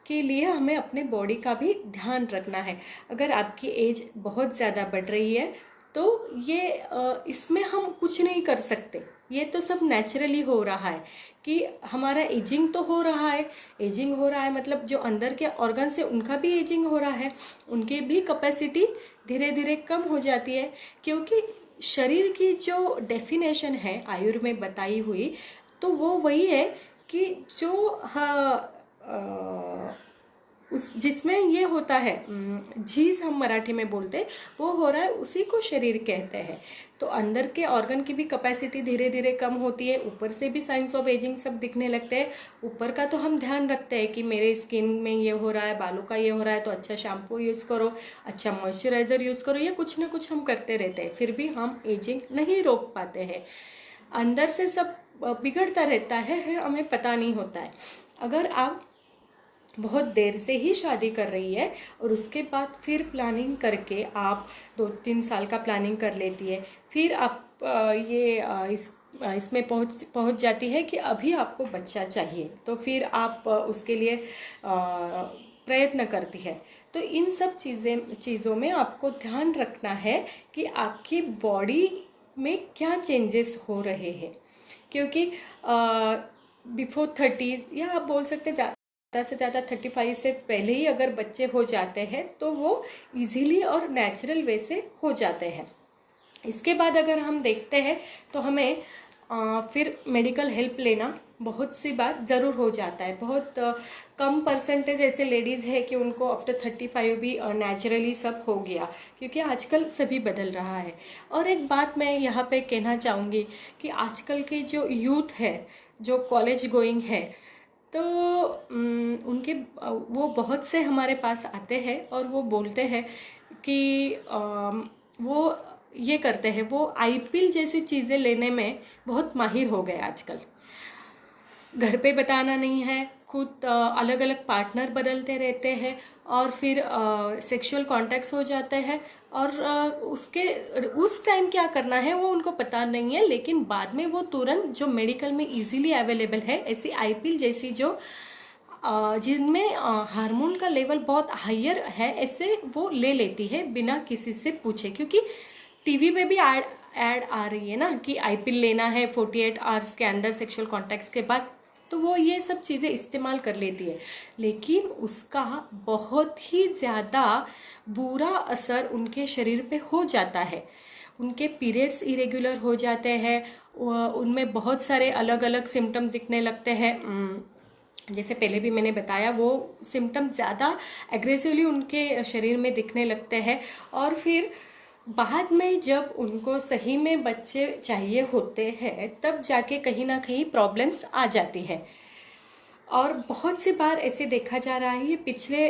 के लिए हमें अपने बॉडी का भी ध्यान रखना है। अगर आपकी एज बहुत ज़्यादा बढ़ रही है तो ये इसमें हम कुछ नहीं कर सकते। ये तो सब नेचुरली हो रहा है कि हमारा एजिंग तो हो रहा है। एजिंग हो रहा है मतलब जो अंदर के ऑर्गन्स है उनका भी एजिंग हो रहा है, उनकी भी कैपेसिटी धीरे धीरे कम हो जाती है। क्योंकि शरीर की जो डेफिनेशन है आयुर्वेद में बताई हुई, तो वो वही है कि जो उस जिसमें ये होता है, झीज हम मराठी में बोलते, वो हो रहा है, उसी को शरीर कहते हैं। तो अंदर के ऑर्गन की भी कैपेसिटी धीरे धीरे कम होती है, ऊपर से भी साइंस ऑफ एजिंग सब दिखने लगते हैं। ऊपर का तो हम ध्यान रखते हैं कि मेरे स्किन में ये हो रहा है, बालों का ये हो रहा है, तो अच्छा शैम्पू यूज़ करो, अच्छा मॉइस्चराइज़र यूज़ करो, ये कुछ ना कुछ हम करते रहते हैं, फिर भी हम एजिंग नहीं रोक पाते हैं। अंदर से सब बिगड़ता रहता है, हमें पता नहीं होता है। अगर आप बहुत देर से ही शादी कर रही है और उसके बाद फिर प्लानिंग करके आप 2-3 साल का प्लानिंग कर लेती है, फिर आप इसमें पहुंच जाती है कि अभी आपको बच्चा चाहिए, तो फिर आप उसके लिए प्रयत्न करती है। तो इन सब चीज़ों में आपको ध्यान रखना है कि आपकी बॉडी में क्या चेंजेस हो रहे हैं। क्योंकि बिफोर 30 या आप बोल सकते ज़्यादा से ज़्यादा 35 से पहले ही अगर बच्चे हो जाते हैं तो वो इजीली और नेचुरल वे से हो जाते हैं। इसके बाद अगर हम देखते हैं तो हमें फिर मेडिकल हेल्प लेना बहुत सी बार ज़रूर हो जाता है। बहुत कम परसेंटेज ऐसे लेडीज़ है कि उनको आफ्टर 35 भी नेचुरली सब हो गया, क्योंकि आजकल सभी बदल रहा है। और एक बात मैं यहाँ पे कहना चाहूँगी कि आजकल के जो यूथ है, जो कॉलेज गोइंग है, तो उनके वो बहुत से हमारे पास आते हैं और वो बोलते हैं कि वो ये करते हैं, वो आईपीएल जैसी चीज़ें लेने में बहुत माहिर हो गए आजकल। घर पे बताना नहीं है, खुद अलग अलग पार्टनर बदलते रहते हैं और फिर सेक्सुअल कॉन्टैक्ट्स हो जाते हैं, और उस टाइम क्या करना है वो उनको पता नहीं है, लेकिन बाद में वो तुरंत जो मेडिकल में इजीली अवेलेबल है ऐसी आईपीएल जैसी जो जिनमें हार्मोन का लेवल बहुत हायर है, ऐसे वो ले लेती है बिना किसी से पूछे। क्योंकि टीवी पे भी ऐड आ रही है ना कि आईपीएल लेना है 48 आवर्स के अंदर सेक्सुअल कॉन्टैक्ट्स के बाद, तो वो ये सब चीज़ें इस्तेमाल कर लेती है। लेकिन उसका बहुत ही ज़्यादा बुरा असर उनके शरीर पे हो जाता है। उनके पीरियड्स इरेगुलर हो जाते हैं, उनमें बहुत सारे अलग अलग सिम्टम्स दिखने लगते हैं। जैसे पहले भी मैंने बताया, वो सिम्टम ज़्यादा एग्रेसिवली उनके शरीर में दिखने लगते हैं, और फिर बाद में जब उनको सही में बच्चे चाहिए होते हैं तब जाके कहीं ना कहीं प्रॉब्लम्स आ जाती है। और बहुत सी बार ऐसे देखा जा रहा है, ये पिछले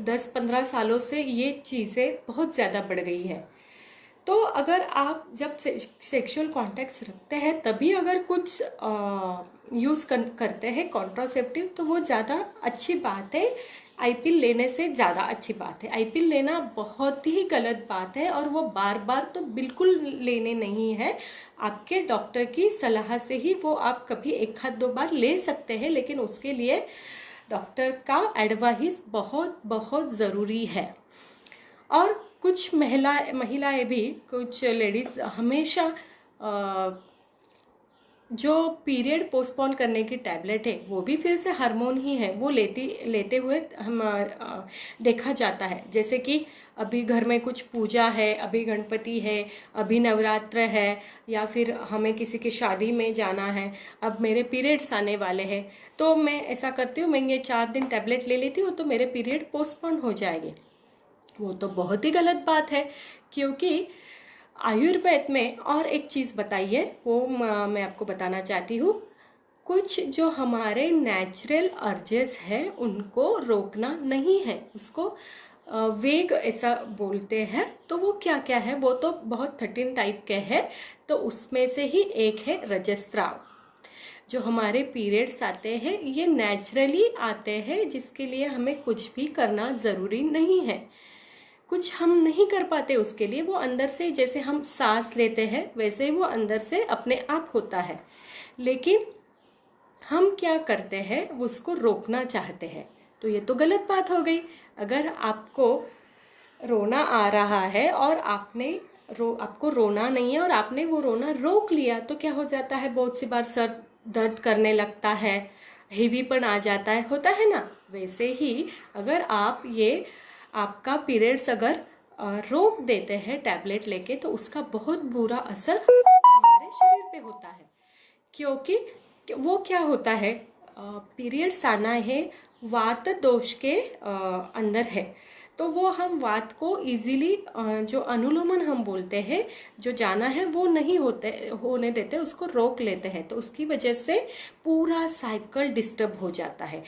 10-15 सालों से ये चीज़ें बहुत ज़्यादा बढ़ गई है। तो अगर आप जब सेक्सुअल कॉन्टैक्ट्स रखते हैं तभी अगर कुछ यूज़ करते हैं कॉन्ट्रासेप्टिव, तो वो ज़्यादा अच्छी बात है। आईपीएल लेने से ज़्यादा अच्छी बात है। आईपीएल लेना बहुत ही गलत बात है, और वो बार बार तो बिल्कुल लेने नहीं है। आपके डॉक्टर की सलाह से ही वो आप कभी 1-2 बार ले सकते हैं, लेकिन उसके लिए डॉक्टर का एडवाइस बहुत बहुत ज़रूरी है। और कुछ महिलाएं भी, कुछ लेडीज़ हमेशा जो पीरियड पोस्टपोन करने की टैबलेट है वो भी फिर से हार्मोन ही है, वो लेते हुए हम देखा जाता है। जैसे कि अभी घर में कुछ पूजा है, अभी गणपति है, अभी नवरात्र है, या फिर हमें किसी की शादी में जाना है, अब मेरे पीरियड्स आने वाले हैं, तो मैं ऐसा करती हूँ, मैं ये 4 दिन टैबलेट ले लेती हूँ तो मेरे पीरियड पोस्टपोन हो जाएंगे। वो तो बहुत ही गलत बात है। क्योंकि आयुर्वेद में और एक चीज़ बताई है, वो मैं आपको बताना चाहती हूँ। कुछ जो हमारे नेचुरल अर्जेस है उनको रोकना नहीं है, उसको वेग ऐसा बोलते हैं। तो वो क्या क्या है, वो तो बहुत 13 टाइप के हैं। तो उसमें से ही एक है रजस्राव। जो हमारे पीरियड्स आते हैं ये नेचुरली आते हैं, जिसके लिए हमें कुछ भी करना ज़रूरी नहीं है। कुछ हम नहीं कर पाते उसके लिए, वो अंदर से जैसे हम सांस लेते हैं वैसे ही वो अंदर से अपने आप होता है। लेकिन हम क्या करते हैं, उसको रोकना चाहते हैं। तो ये तो गलत बात हो गई। अगर आपको रोना आ रहा है और आपको रोना नहीं है और आपने वो रोना रोक लिया, तो क्या हो जाता है, बहुत सी बार सर दर्द करने लगता है, हेवीपन आ जाता है, होता है ना। वैसे ही अगर आप ये आपका पीरियड्स अगर रोक देते हैं टैबलेट लेके, तो उसका बहुत बुरा असर हमारे शरीर पे होता है। क्योंकि वो क्या होता है, पीरियड्स आना है वात दोष के अंदर है। तो वो हम वात को इजीली जो अनुलोमन हम बोलते हैं, जो जाना है वो नहीं होने देते, उसको रोक लेते हैं। तो उसकी वजह से पूरा साइकिल डिस्टर्ब हो जाता है।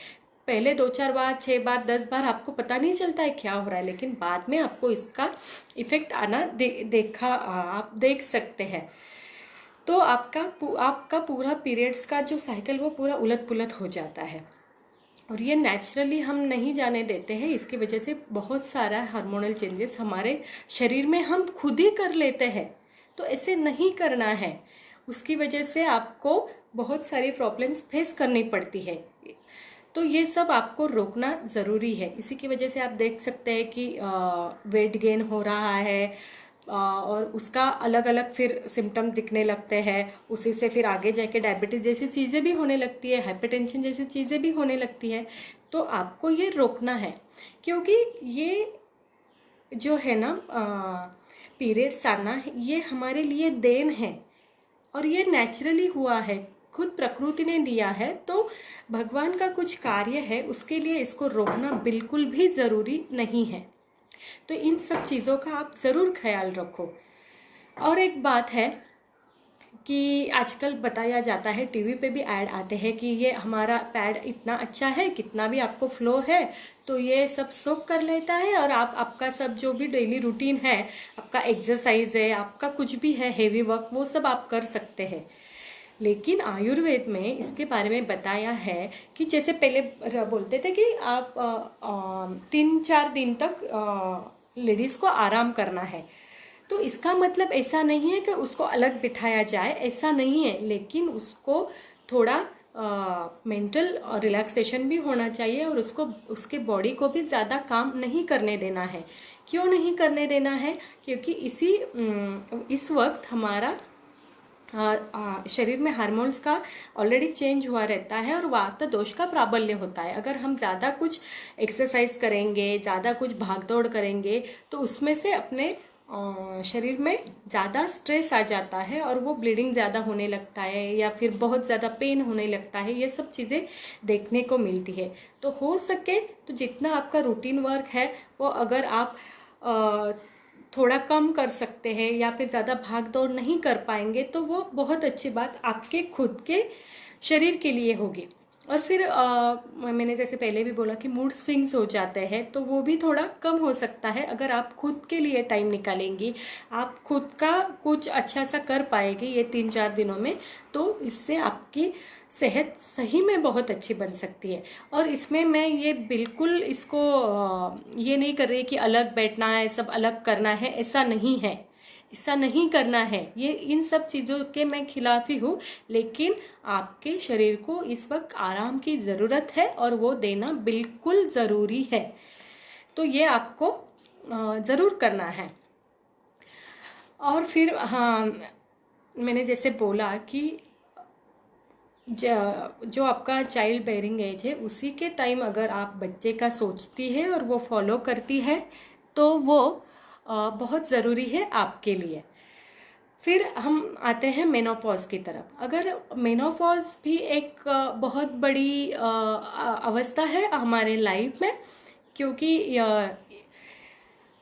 पहले 2-4 बार, 6 बार, 10 बार आपको पता नहीं चलता है क्या हो रहा है, लेकिन बाद में आपको इसका इफेक्ट आना आप देख सकते हैं। तो आपका पूरा पीरियड्स का जो साइकिल वो पूरा उलट पुलट हो जाता है। और ये नेचुरली हम नहीं जाने देते हैं। इसकी वजह से बहुत सारा हार्मोनल चेंजेस हमारे शरीर में हम खुद ही कर लेते हैं। तो ऐसे नहीं करना है। उसकी वजह से आपको बहुत सारी प्रॉब्लम्स फेस करनी पड़ती है। तो ये सब आपको रोकना ज़रूरी है। इसी की वजह से आप देख सकते हैं कि वेट गेन हो रहा है और उसका अलग अलग फिर सिम्टम दिखने लगते हैं। उसी से फिर आगे जाके डायबिटीज़ जैसी चीज़ें भी होने लगती है, हाइपरटेंशन जैसी चीज़ें भी होने लगती है। तो आपको ये रोकना है, क्योंकि ये जो है ना पीरियड्स आना, ये हमारे लिए देन है और ये नेचुरली हुआ है, खुद प्रकृति ने दिया है। तो भगवान का कुछ कार्य है, उसके लिए इसको रोकना बिल्कुल भी ज़रूरी नहीं है। तो इन सब चीज़ों का आप ज़रूर ख्याल रखो। और एक बात है कि आजकल बताया जाता है, टीवी पे भी ऐड आते हैं कि ये हमारा पैड इतना अच्छा है, कितना भी आपको फ्लो है तो ये सब सोक कर लेता है और आपका सब जो भी डेली रूटीन है, आपका एक्सरसाइज है, आपका कुछ भी है हेवी वर्क, वो सब आप कर सकते हैं। लेकिन आयुर्वेद में इसके बारे में बताया है कि जैसे पहले बोलते थे कि आप 3-4 दिन तक लेडीज़ को आराम करना है। तो इसका मतलब ऐसा नहीं है कि उसको अलग बिठाया जाए, ऐसा नहीं है। लेकिन उसको थोड़ा मेंटल रिलैक्सेशन भी होना चाहिए और उसके बॉडी को भी ज़्यादा काम नहीं करने देना है। क्यों नहीं करने देना है? क्योंकि इस वक्त हमारा शरीर में हार्मोन्स का ऑलरेडी चेंज हुआ रहता है और वात दोष का प्राबल्य होता है। अगर हम ज़्यादा कुछ एक्सरसाइज करेंगे, ज़्यादा कुछ भागदौड़ करेंगे, तो उसमें से अपने शरीर में ज़्यादा स्ट्रेस आ जाता है और वो ब्लीडिंग ज़्यादा होने लगता है या फिर बहुत ज़्यादा पेन होने लगता है। ये सब चीज़ें देखने को मिलती है। तो हो सके तो जितना आपका रूटीन वर्क है वो अगर आप थोड़ा कम कर सकते हैं या फिर ज़्यादा भाग दौड़ नहीं कर पाएंगे, तो वो बहुत अच्छी बात आपके खुद के शरीर के लिए होगी। और फिर मैंने जैसे पहले भी बोला कि मूड स्विंग्स हो जाते हैं, तो वो भी थोड़ा कम हो सकता है अगर आप खुद के लिए टाइम निकालेंगी, आप खुद का कुछ अच्छा सा कर पाएंगे ये 3-4 दिनों में। तो इससे आपकी सेहत सही में बहुत अच्छी बन सकती है। और इसमें मैं ये बिल्कुल इसको ये नहीं कर रही कि अलग बैठना है, सब अलग करना है, ऐसा नहीं है, ऐसा नहीं करना है। ये इन सब चीज़ों के मैं खिलाफ ही हूँ। लेकिन आपके शरीर को इस वक्त आराम की ज़रूरत है और वो देना बिल्कुल ज़रूरी है। तो ये आपको ज़रूर करना है। और फिर हाँ, मैंने जैसे बोला कि जो आपका चाइल्ड बेयरिंग एज है उसी के टाइम अगर आप बच्चे का सोचती है और वो फॉलो करती है तो वो बहुत ज़रूरी है आपके लिए। फिर हम आते हैं मेनोपॉज की तरफ। अगर मेनोपॉज भी एक बहुत बड़ी अवस्था है हमारे लाइफ में, क्योंकि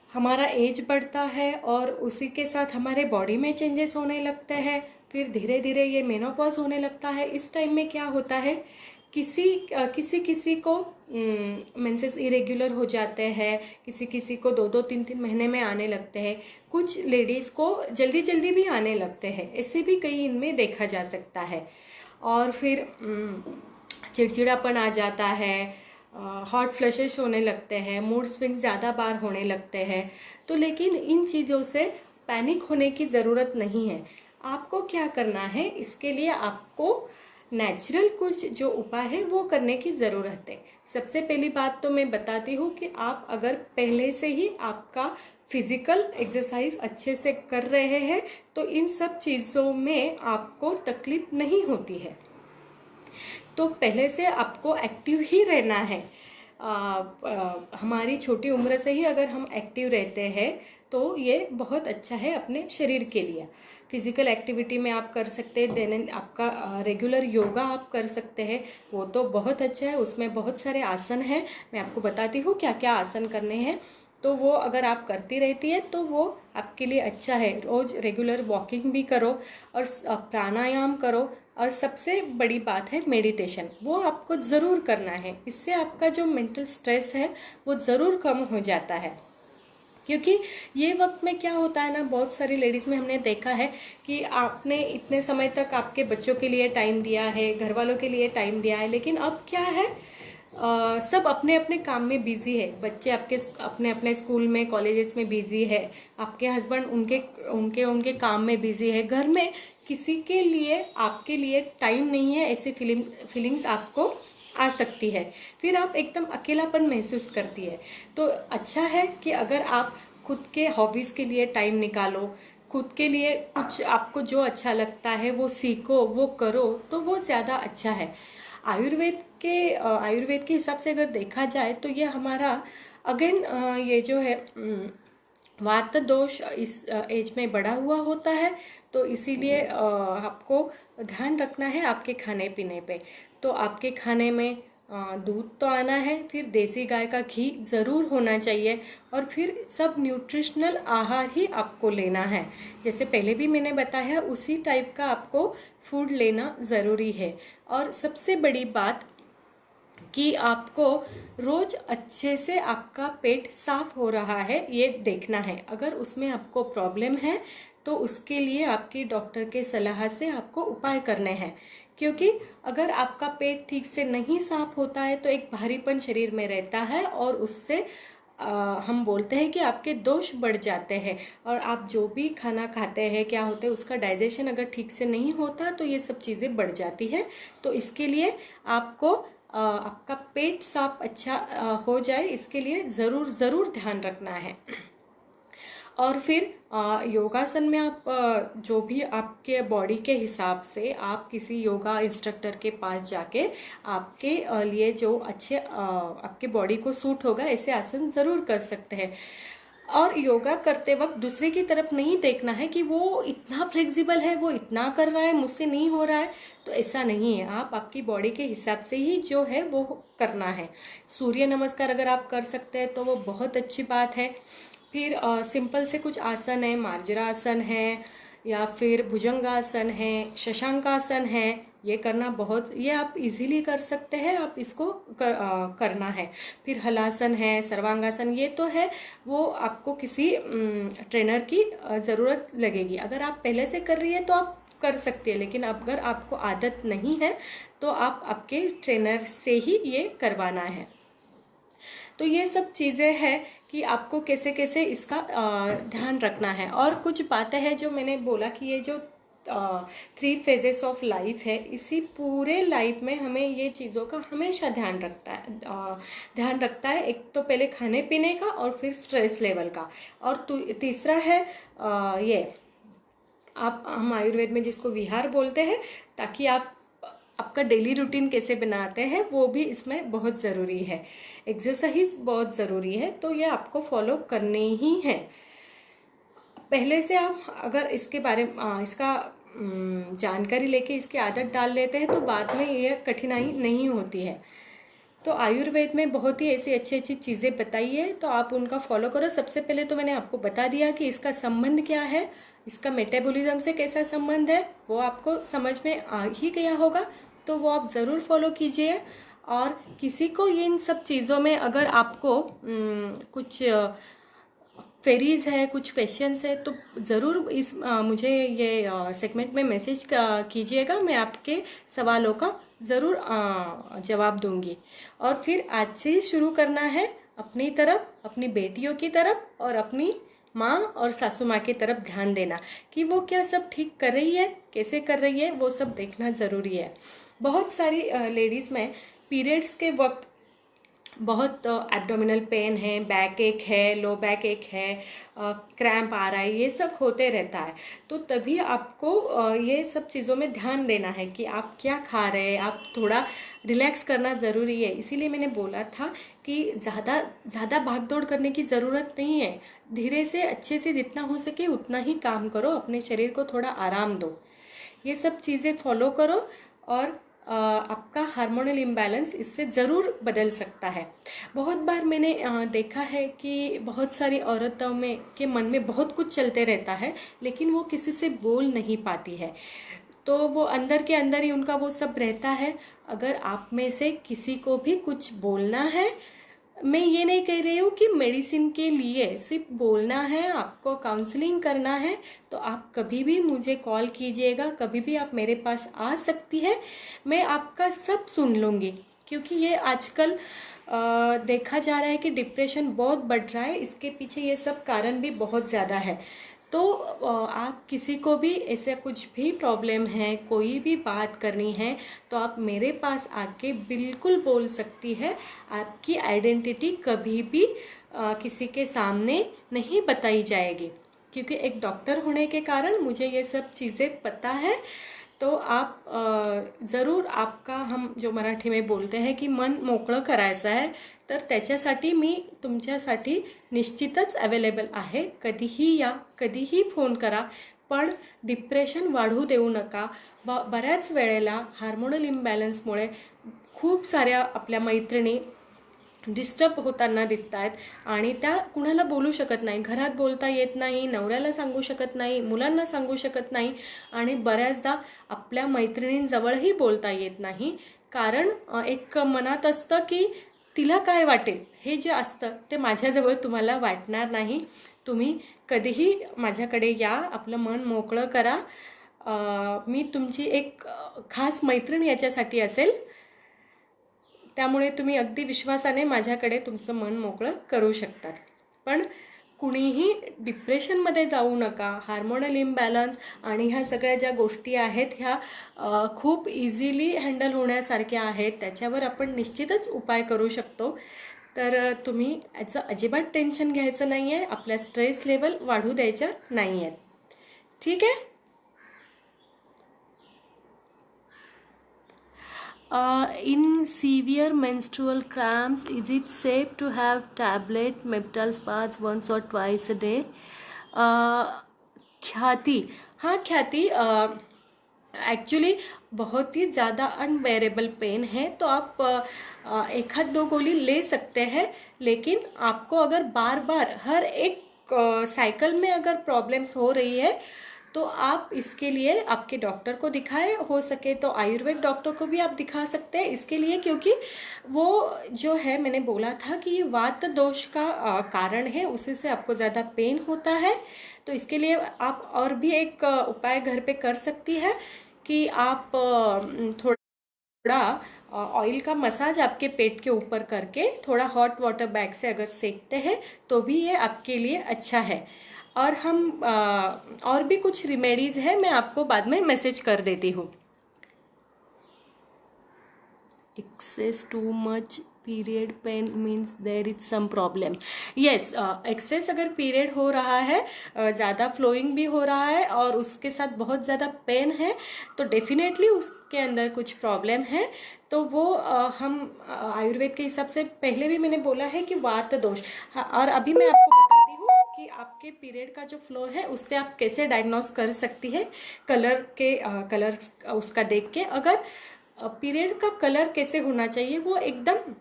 हमारा एज बढ़ता है और उसी के साथ हमारे बॉडी में चेंजेस होने लगते हैं। फिर धीरे धीरे ये मेनोपॉज होने लगता है। इस टाइम में क्या होता है किसी किसी को मेंसेस इरेगुलर हो जाते हैं, किसी किसी को 2-2 3-3 महीने में आने लगते हैं, कुछ लेडीज़ को जल्दी जल्दी भी आने लगते हैं, ऐसे भी कई इनमें देखा जा सकता है। और फिर चिड़चिड़ापन आ जाता है, हॉट फ्लशेस होने लगते हैं, मूड स्विंग ज़्यादा बार होने लगते हैं। तो लेकिन इन चीज़ों से पैनिक होने की ज़रूरत नहीं है। आपको क्या करना है, इसके लिए आपको नेचुरल कुछ जो उपाय है वो करने की ज़रूरत है। सबसे पहली बात तो मैं बताती हूँ कि आप अगर पहले से ही आपका फिजिकल एक्सरसाइज अच्छे से कर रहे हैं तो इन सब चीज़ों में आपको तकलीफ नहीं होती है। तो पहले से आपको एक्टिव ही रहना है। हमारी छोटी उम्र से ही अगर हम एक्टिव रहते हैं तो ये बहुत अच्छा है अपने शरीर के लिए। फिजिकल एक्टिविटी में आप कर सकते हैं, दैनिक आपका रेगुलर योगा आप कर सकते हैं, वो तो बहुत अच्छा है। उसमें बहुत सारे आसन हैं, मैं आपको बताती हूँ क्या क्या आसन करने हैं। तो वो अगर आप करती रहती है तो वो आपके लिए अच्छा है। रोज़ रेगुलर वॉकिंग भी करो और प्राणायाम करो। और सबसे बड़ी बात है मेडिटेशन, वो आपको ज़रूर करना है। इससे आपका जो मेंटल स्ट्रेस है वो ज़रूर कम हो जाता है। क्योंकि ये वक्त में क्या होता है ना, बहुत सारी लेडीज़ में हमने देखा है कि आपने इतने समय तक आपके बच्चों के लिए टाइम दिया है, घर वालों के लिए टाइम दिया है, लेकिन अब क्या है, सब अपने अपने काम में बिजी है। बच्चे आपके अपने अपने स्कूल में कॉलेजेस में बिजी है, आपके हस्बैंड उनके उनके उनके काम में बिजी है, घर में किसी के लिए आपके लिए टाइम नहीं है। ऐसी फीलिंग्स आपको आ सकती है, फिर आप एकदम अकेलापन महसूस करती है। तो अच्छा है कि अगर आप खुद के हॉबीज़ के लिए टाइम निकालो, खुद के लिए कुछ आपको जो अच्छा लगता है वो सीखो, वो करो, तो वो ज़्यादा अच्छा है। आयुर्वेद के हिसाब से अगर देखा जाए तो ये हमारा अगेन ये जो है वात दोष इस एज में बढ़ा हुआ होता है। तो इसीलिए आपको ध्यान रखना है आपके खाने पीने पे। तो आपके खाने में दूध तो आना है, फिर देसी गाय का घी ज़रूर होना चाहिए, और फिर सब न्यूट्रिशनल आहार ही आपको लेना है। जैसे पहले भी मैंने बताया उसी टाइप का आपको फूड लेना ज़रूरी है। और सबसे बड़ी बात कि आपको रोज अच्छे से आपका पेट साफ हो रहा है ये देखना है। अगर उसमें आपको प्रॉब्लम है तो उसके लिए आपकी डॉक्टर के सलाह से आपको उपाय करने हैं। क्योंकि अगर आपका पेट ठीक से नहीं साफ होता है तो एक भारीपन शरीर में रहता है, और उससे हम बोलते हैं कि आपके दोष बढ़ जाते हैं। और आप जो भी खाना खाते हैं क्या होता है, उसका डाइजेशन अगर ठीक से नहीं होता तो ये सब चीज़ें बढ़ जाती है। तो इसके लिए आपको आपका पेट साफ अच्छा हो जाए, इसके लिए ज़रूर ज़रूर ध्यान रखना है। और फिर योगासन में आप जो भी आपके बॉडी के हिसाब से आप किसी योगा इंस्ट्रक्टर के पास जाके आपके लिए जो अच्छे आपके बॉडी को सूट होगा ऐसे आसन ज़रूर कर सकते हैं। और योगा करते वक्त दूसरे की तरफ नहीं देखना है कि वो इतना फ्लेक्सिबल है, वो इतना कर रहा है, मुझसे नहीं हो रहा है। तो ऐसा नहीं है, आप आपकी बॉडी के हिसाब से ही जो है वो करना है। सूर्य नमस्कार अगर आप कर सकते हैं तो वो बहुत अच्छी बात है। फिर सिंपल से कुछ आसन है, मार्जरासन है, या फिर भुजंगासन है, शशांकासन है, ये करना बहुत, ये आप इजीली कर सकते हैं, आप इसको करना है। फिर हलासन है, सर्वांगासन, ये तो है वो आपको किसी ट्रेनर की ज़रूरत लगेगी। अगर आप पहले से कर रही है तो आप कर सकती है, लेकिन अगर आपको आदत नहीं है तो आप आपके ट्रेनर से ही ये करवाना है। तो ये सब चीज़ें हैं कि आपको कैसे कैसे इसका ध्यान रखना है। और कुछ बातें हैं जो मैंने बोला कि ये जो 3 फेजेस ऑफ लाइफ है, इसी पूरे लाइफ में हमें ये चीज़ों का हमेशा ध्यान रखता है। एक तो पहले खाने पीने का, और फिर स्ट्रेस लेवल का, और तीसरा है ये हम आयुर्वेद में जिसको विहार बोलते हैं, ताकि आपका डेली रूटीन कैसे बनाते हैं वो भी इसमें बहुत ज़रूरी है। एक्सरसाइज बहुत ज़रूरी है, तो ये आपको फॉलो करनी ही है। पहले से आप अगर इसके बारे में इसका जानकारी लेके इसकी आदत डाल लेते हैं तो बाद में ये कठिनाई नहीं होती है। तो आयुर्वेद में बहुत ही ऐसी अच्छी अच्छी चीज़ें बताई है, तो आप उनका फॉलो करो। सबसे पहले तो मैंने आपको बता दिया कि इसका संबंध क्या है, इसका मेटाबॉलिज्म से कैसा संबंध है, वो आपको समझ में आ ही गया होगा। तो वो आप ज़रूर फॉलो कीजिए। और किसी को इन सब चीज़ों में अगर आपको कुछ क्वेरीज है, कुछ क्वेश्चंस है, तो ज़रूर मुझे ये सेगमेंट में मैसेज कीजिएगा। मैं आपके सवालों का ज़रूर जवाब दूंगी। और फिर आज से ही शुरू करना है अपनी तरफ, अपनी बेटियों की तरफ और अपनी माँ और सासू माँ की तरफ ध्यान देना कि वो क्या सब ठीक कर रही है, कैसे कर रही है, वो सब देखना ज़रूरी है। बहुत सारी लेडीज़ में पीरियड्स के वक्त बहुत एब्डोमिनल पेन है, बैक एक है, लो बैक एक है, क्रैम्प आ रहा है, ये सब होते रहता है। तो तभी आपको ये सब चीज़ों में ध्यान देना है कि आप क्या खा रहे हैं, आप थोड़ा रिलैक्स करना ज़रूरी है। इसीलिए मैंने बोला था कि ज़्यादा भाग दौड़ करने की ज़रूरत नहीं है। धीरे से अच्छे से जितना हो सके उतना ही काम करो, अपने शरीर को थोड़ा आराम दो। ये सब चीज़ें फॉलो करो और आपका हार्मोनल इम्बैलेंस इससे ज़रूर बदल सकता है। बहुत बार मैंने देखा है कि बहुत सारी औरतों में के मन में बहुत कुछ चलते रहता है, लेकिन वो किसी से बोल नहीं पाती है। तो वो अंदर के अंदर ही उनका वो सब रहता है। अगर आप में से किसी को भी कुछ बोलना है, मैं ये नहीं कह रही हूँ कि मेडिसिन के लिए सिर्फ बोलना है, आपको काउंसलिंग करना है, तो आप कभी भी मुझे कॉल कीजिएगा, कभी भी आप मेरे पास आ सकती है। मैं आपका सब सुन लूँगी, क्योंकि ये आजकल देखा जा रहा है कि डिप्रेशन बहुत बढ़ रहा है। इसके पीछे ये सब कारण भी बहुत ज़्यादा है। तो आप किसी को भी ऐसे कुछ भी प्रॉब्लम है, कोई भी बात करनी है, तो आप मेरे पास आके बिल्कुल बोल सकती है। आपकी आइडेंटिटी कभी भी किसी के सामने नहीं बताई जाएगी, क्योंकि एक डॉक्टर होने के कारण मुझे ये सब चीज़ें पता है। तो आप जरूर आपका, हम जो मराठी में बोलते हैं की मन मोकळं करायचं आहे, तर त्याच्यासाठी मी तुमच्यासाठी निश्चितच अवेलेबल आहे। कधीही या, कधीही फोन करा, पण डिप्रेशन वाढू देऊ नका। बऱ्याच वेळेला हार्मोनल इम्बॅलन्समुळे खूप साऱ्या आपल्या मैत्रिणी डिस्टर्ब होताना दिसत आहेत आणि त्या कुणाला बोलू शकत नाही, घरात बोलता येत नाही, नवऱ्याला सांगू शकत नाही, मुलांना सांगू शकत नाही आणि बऱ्याचदा आपल्या मैत्रिणींजवळही बोलता येत नाही। कारण एक मनात असतं की तिला काय वाटेल, हे जे असतं ते माझ्याजवळ तुम्हाला वाटणार नाही। तुम्ही कधीही माझ्याकडे या, आपलं मन मोकळं करा। मी तुमची एक खास मैत्रीण याच्यासाठी असेल, त्यामुळे तुम्ही अगदी विश्वासाने माझ्याकडे तुमचं मन मोकळं करू शकतात। पण कुणीही डिप्रेशनमध्ये जाऊ नका। हार्मोनल इम्बॅलन्स आणि ह्या सगळ्या ज्या गोष्टी आहेत ह्या खूप इझिली हँडल होण्यासारख्या आहेत, त्याच्यावर आपण निश्चितच उपाय करू शकतो। तर तुम्ही याचं अजिबात टेन्शन घ्यायचं नाही आहे, आपल्या स्ट्रेस लेवल वाढू द्यायच्या नाही आहेत, ठीक आहे। In severe menstrual cramps, is it safe to have tablet Meptal baths once or twice a day? ख्याति, हाँ ख्याति, एक्चुअली बहुत ही ज़्यादा अनबेरेबल पेन है तो आप एक हाथ दो गोली ले सकते हैं। लेकिन आपको अगर बार बार हर एक साइकिल में अगर प्रॉब्लम्स हो रही है तो आप इसके लिए आपके डॉक्टर को दिखाएं। हो सके तो आयुर्वेद डॉक्टर को भी आप दिखा सकते हैं इसके लिए, क्योंकि वो जो है, मैंने बोला था कि ये वात दोष का कारण है, उसी से आपको ज़्यादा पेन होता है। तो इसके लिए आप और भी एक उपाय घर पे कर सकती है कि आप थोड़ा ऑयल का मसाज आपके पेट के ऊपर करके थोड़ा हॉट वाटर बैग से अगर सेकते हैं तो भी ये आपके लिए अच्छा है। और हम और भी कुछ रेमेडीज़ है, मैं आपको बाद में मैसेज कर देती हूँ। Excess too much period pain means there is some problem. Yes, excess अगर पीरियड हो रहा है, ज़्यादा फ्लोइंग भी हो रहा है और उसके साथ बहुत ज़्यादा पेन है, तो डेफिनेटली उसके अंदर कुछ प्रॉब्लम है। तो वो हम आयुर्वेद के हिसाब से, पहले भी मैंने बोला है कि वात दोष, और अभी मैं आपको बताती हूँ कि आपके पीरियड का जो फ्लो है उससे आप कैसे डायग्नोस कर सकती है। कलर उसका देख के, अगर पीरियड का कलर कैसे होना चाहिए, वो एकदम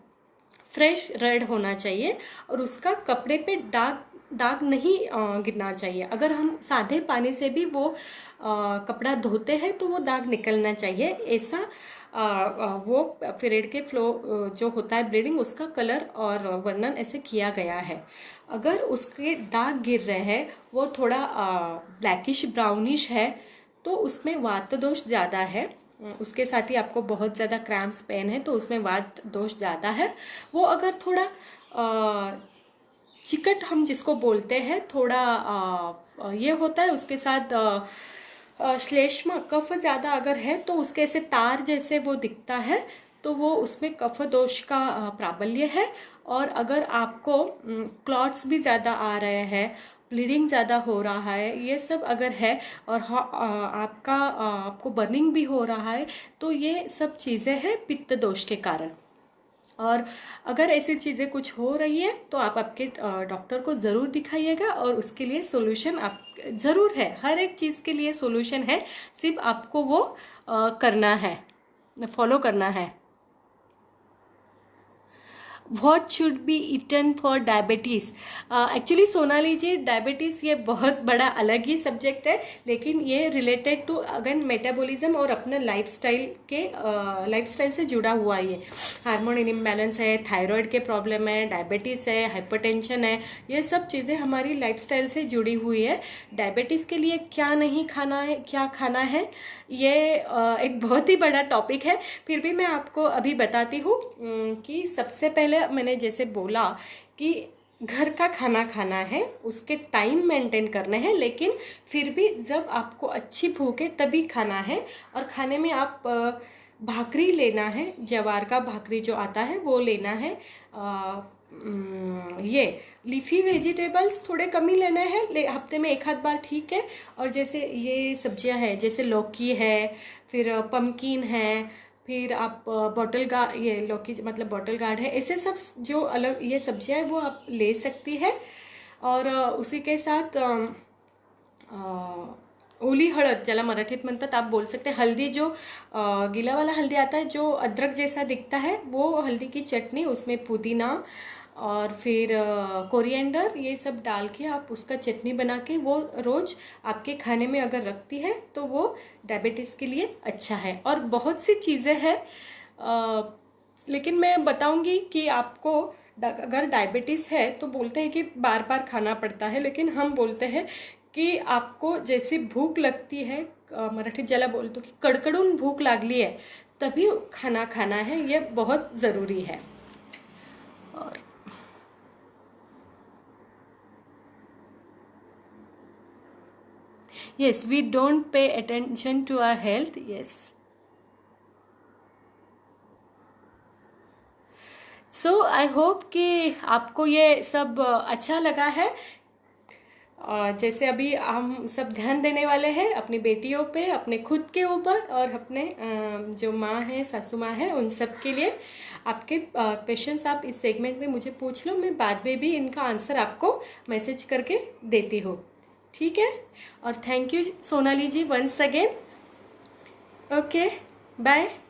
फ्रेश रेड होना चाहिए और उसका कपड़े पे दाग दाग नहीं गिरना चाहिए। अगर हम सादे पानी से भी वो कपड़ा धोते हैं तो वो दाग निकलना चाहिए। ऐसा वो पीरियड के फ्लो जो होता है ब्लीडिंग, उसका कलर और वर्णन ऐसे किया गया है। अगर उसके दाग गिर रहे हैं, वो थोड़ा ब्लैकिश ब्राउनिश है, तो उसमें वात दोष ज़्यादा है। उसके साथ ही आपको बहुत ज़्यादा क्रैम्प्स पेन है, तो उसमें वात दोष ज़्यादा है। वो अगर थोड़ा चिकट हम जिसको बोलते हैं, थोड़ा ये होता है, उसके साथ श्लेष्मा कफ ज़्यादा अगर है तो उसके ऐसे तार जैसे वो दिखता है, तो वो उसमें कफ दोष का प्राबल्य है। और अगर आपको क्लॉट्स भी ज़्यादा आ रहे हैं, ब्लीडिंग ज़्यादा हो रहा है, ये सब अगर है, और आपको बर्निंग भी हो रहा है, तो ये सब चीज़ें हैं पित्त दोष के कारण। और अगर ऐसी चीज़ें कुछ हो रही है तो आप आपके डॉक्टर को ज़रूर दिखाइएगा, और उसके लिए सॉल्यूशन आप ज़रूर है। हर एक चीज़ के लिए सॉल्यूशन है, सिर्फ आपको वो करना है, फॉलो करना है। What should be eaten for diabetes? Actually Sonali ji, diabetes ये बहुत बड़ा अलग ही सब्जेक्ट है, लेकिन ये रिलेटेड टू अगेन मेटाबॉलिज्म और अपने लाइफस्टाइल से जुड़ा हुआ है। ये हार्मोन इम्बैलेंस है, थायराइड के प्रॉब्लम है, डायबिटीज़ है, हाइपरटेंशन है, ये सब चीज़ें हमारी लाइफस्टाइल से जुड़ी हुई है। डायबिटीज़ के लिए क्या नहीं खाना है, क्या खाना है, ये एक बहुत ही बड़ा टॉपिक है। फिर भी मैं आपको अभी बताती हूँ कि सबसे पहले मैंने जैसे बोला कि घर का खाना खाना है, उसके टाइम मेंटेन करने हैं, लेकिन फिर भी जब आपको अच्छी भूख है तभी खाना है। और खाने में आप भाकरी लेना है, ज्वार का भाकरी जो आता है वो लेना है। ये लीफी वेजिटेबल्स थोड़े कम ही लेने हैं, हफ्ते में एक आध बार ठीक है। और जैसे ये सब्जियां हैं, जैसे लौकी है, फिर पम्पकिन है, फिर आप ये लौकी मतलब बॉटल गार्ड है, ऐसे सब जो अलग ये सब्जियां है वो आप ले सकती है। और उसी के साथ ओली हळद, ज्याला मराठीत म्हणतात, आप बोल सकते हैं हल्दी, जो गीला वाला हल्दी आता है जो अदरक जैसा दिखता है, वो हल्दी की चटनी, उसमें पुदीना और फिर कोरिएंडर, ये सब डाल के आप उसका चटनी बना के वो रोज आपके खाने में अगर रखती है तो वो डायबिटीज़ के लिए अच्छा है। और बहुत सी चीज़ें हैं, लेकिन मैं बताऊंगी कि आपको अगर डायबिटीज़ है तो बोलते हैं कि बार बार खाना पड़ता है, लेकिन हम बोलते हैं कि आपको जैसी भूख लगती है, मराठीत ज्याला बोलतो की कडकडून भूख लागली है तभी खाना खाना है, ये बहुत ज़रूरी है। और yes, we don't pay attention to our health. Yes. So I hope कि आपको ये सब अच्छा लगा है। जैसे अभी हम सब ध्यान देने वाले हैं अपनी बेटियों पे, अपने खुद के ऊपर, और अपने जो माँ हैं, सासू माँ हैं, उन सब के लिए। आपके क्वेश्चंस आप इस सेगमेंट में मुझे पूछ लो, मैं बाद में भी इनका आंसर आपको मैसेज करके देती हूँ, ठीक है। और thank you Sonali ji once again. Okay, bye.